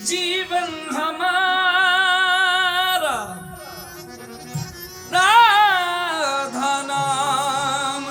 जीवन हमारा राधा नाम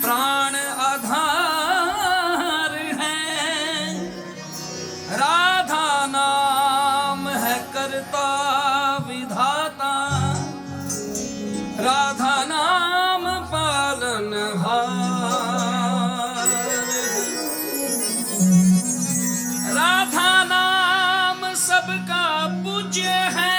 प्राण आधार है। राधा नाम है करता विधाता, राधा नाम पालनहार। राधा नाम सबका पूज्य है।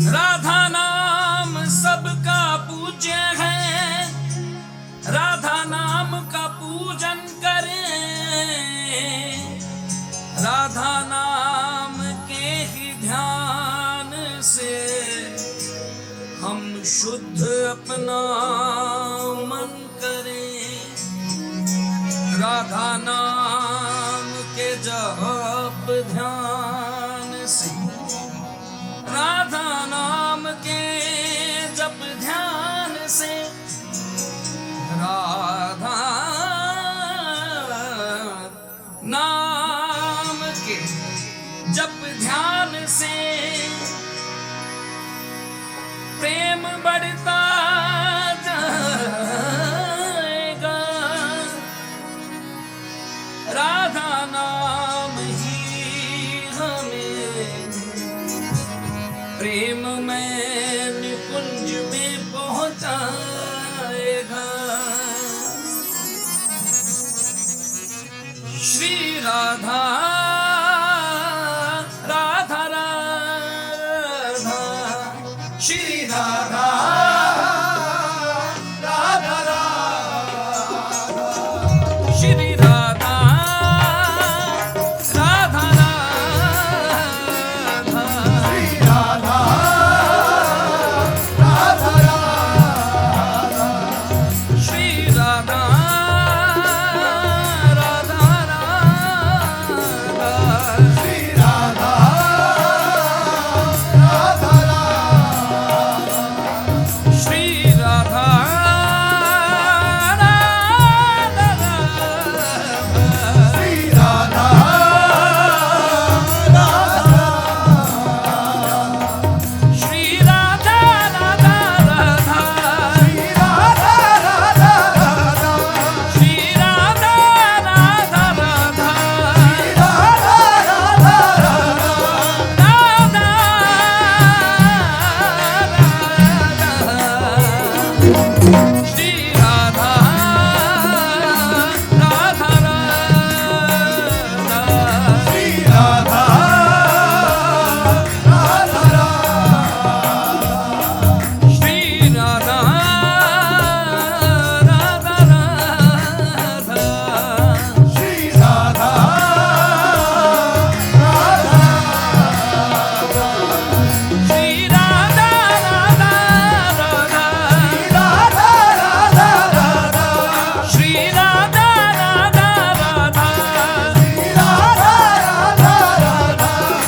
राधा नाम सबका पूज्य है। राधा नाम का पूजन करें, राधा नाम के ही ध्यान से हम शुद्ध अपना मन करें। राधा नाम के जप ध्यान से, राधा नाम के जप ध्यान से, राधा नाम के जप ध्यान से प्रेम बढ़ता जाएगा। राधा नाम ही हमें प्रेम में निकुंज में पहुंचाएगा। श्री राधा राधा राधा, श्री राधा राधा राधा, श्री राधा राधा राधा, श्री राधा राधा राधा, श्री राधा राधा राधा, श्री राधा राधा राधा, श्री राधा राधा राधा, श्री राधा राधा राधा, श्री राधा राधा राधा, श्री राधा राधा राधा, श्री राधा राधा राधा, श्री राधा राधा राधा, श्री राधा राधा राधा, श्री राधा राधा राधा, श्री राधा राधा राधा, श्री राधा राधा राधा, श्री राधा राधा राधा, श्री राधा राधा राधा, श्री राधा राधा राधा, राधा राधा, श्री राधा राधा राधा,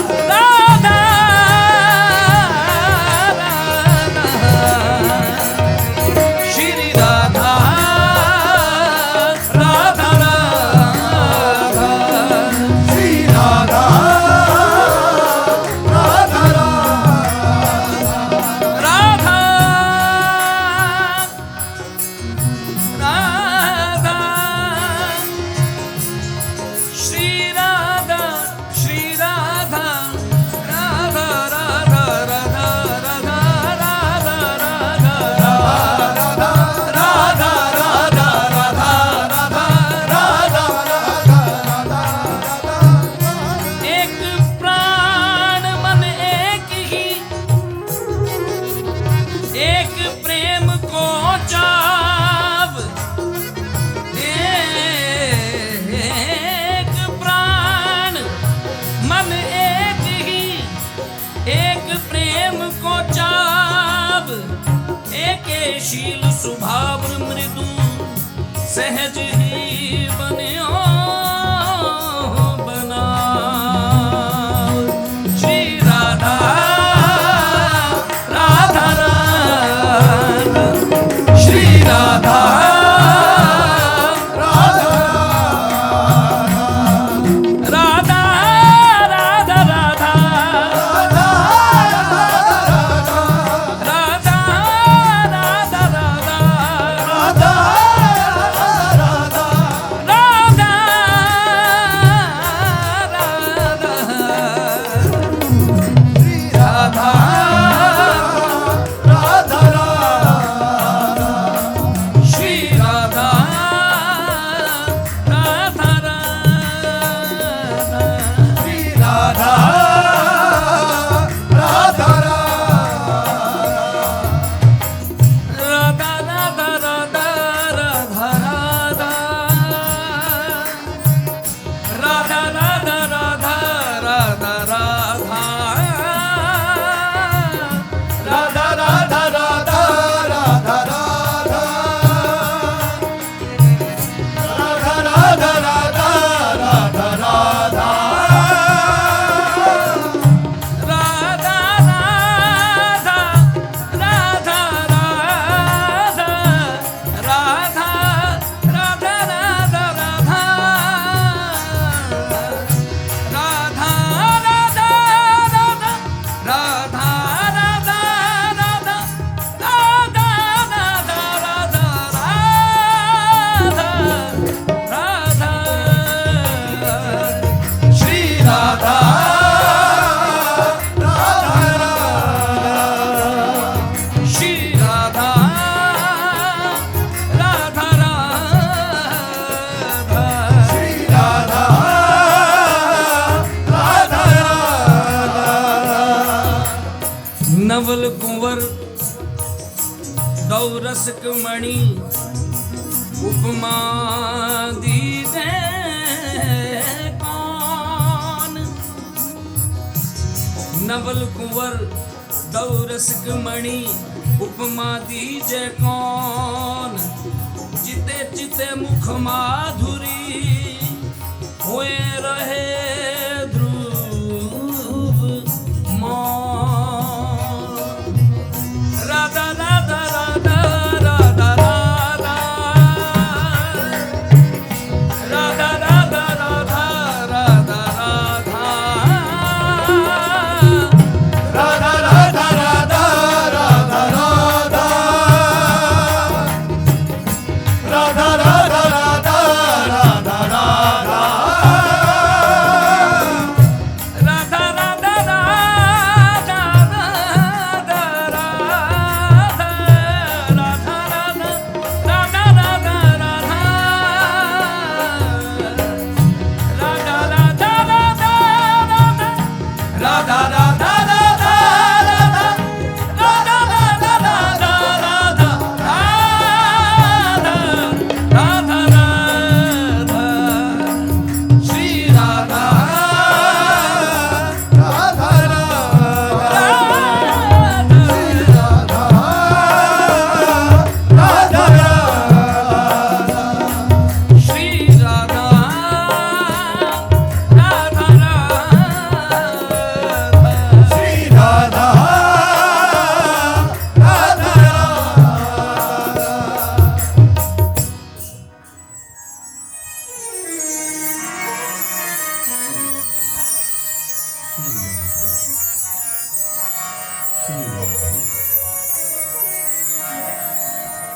श्री राधा राधा राधा, राधा श्री राधा, श्री राधा राधा राधा राधा राधा राधा राधा राधा राधा राधा राधा राधा, एक प्राण मन एक ही, एक प्रेम को चाव। एक प्राण मन एक ही, एक प्रेम को चाव। एक शील स्वभाव मृदु सहज ही बन्यो बनाव। श्री राधा राधा राधा, नवल कुंवर दौरस मणि उपमा दीजे कौन। नवल कुंवर दौरस मणि उपमा दीजे कौन। जिते जिते मुख माधुरी हुए रहे ध्रुव मौन। राधा राधा राधा राधा राधा राधा राधा राधा राधा राधा राधा राधा राधा राधा राधा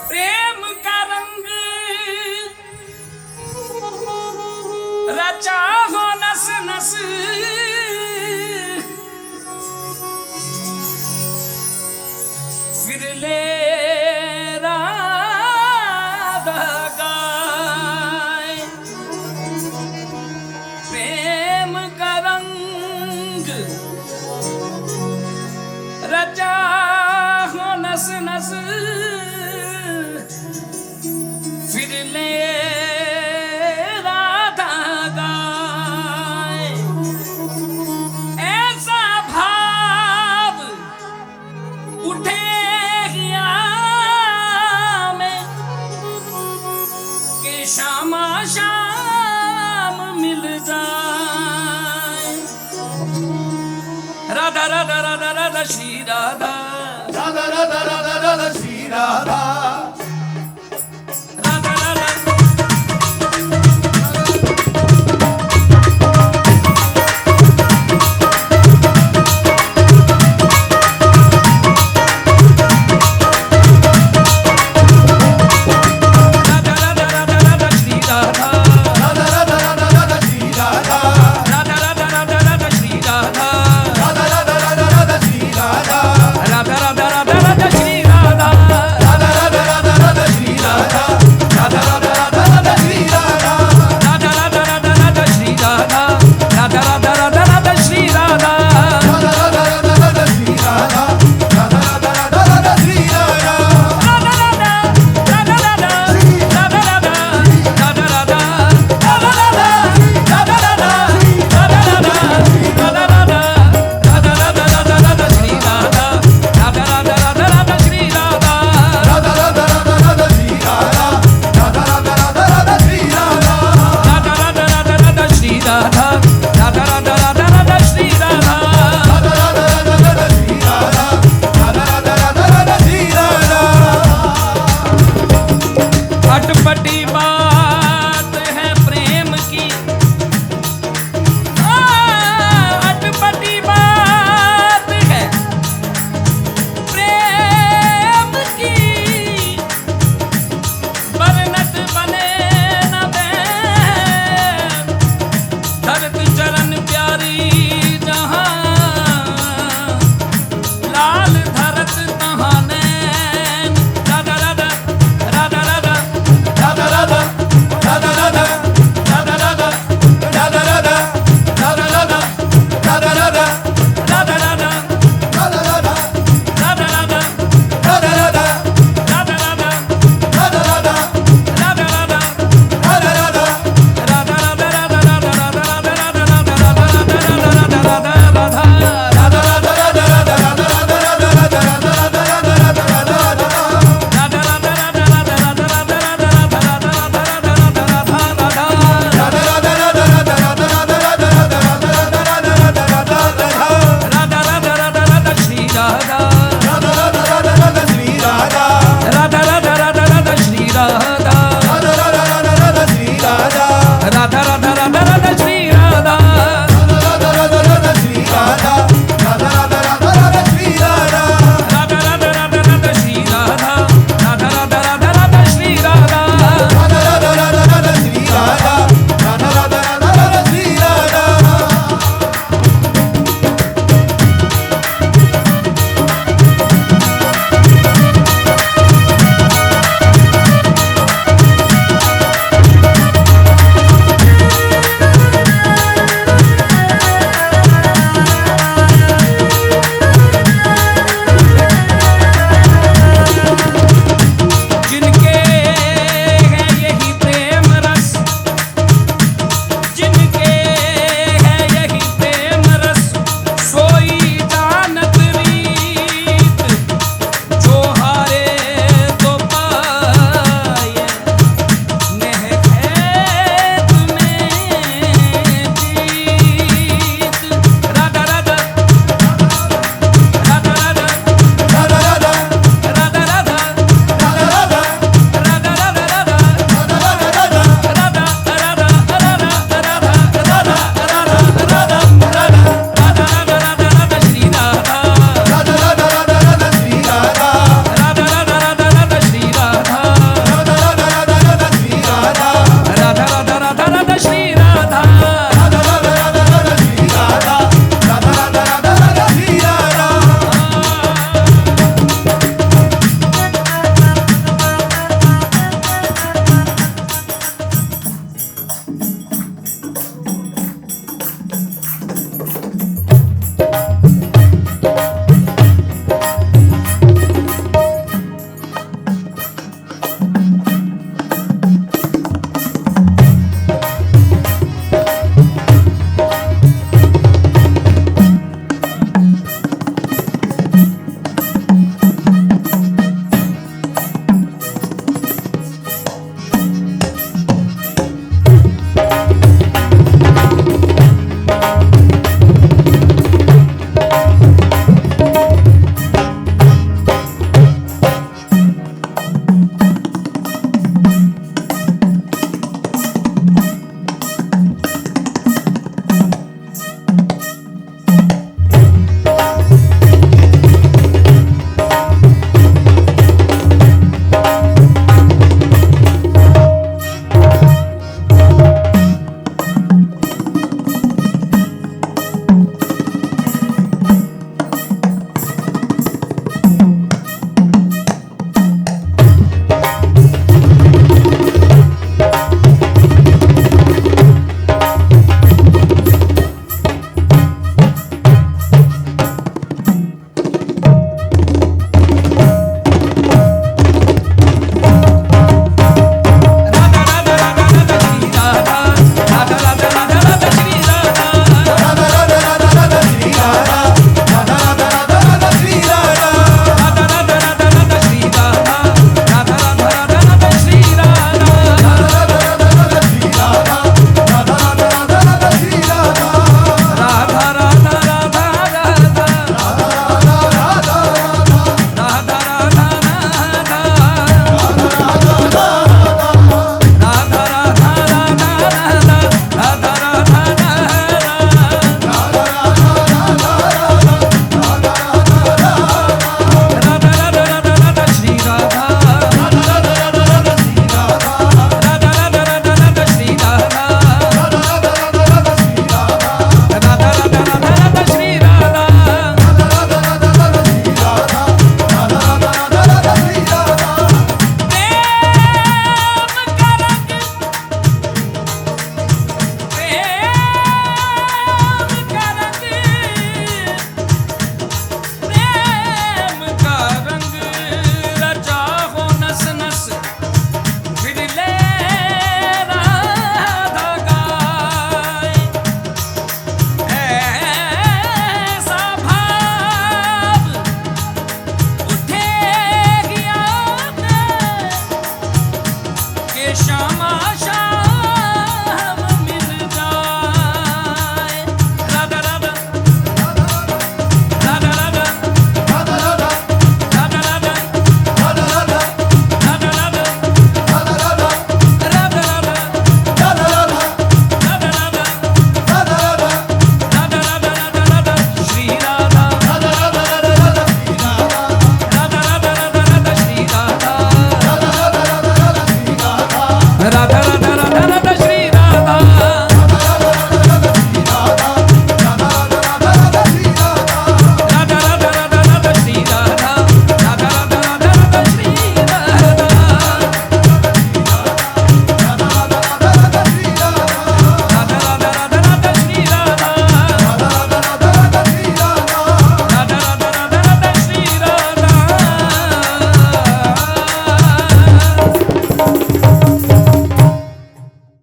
प्रेम का रंग रचा हो नस नस। फिर ले राधा गाए। प्रेम का रंग रचा हो नस नस। फिर ले राधा गाए। ऐसा भाव उठे हिया में कि श्यामा श्याम मिल जाए। राधा राधा राधा राधा श्री राधा राधा राधा राधा राधा श्री राधा। राधा राधा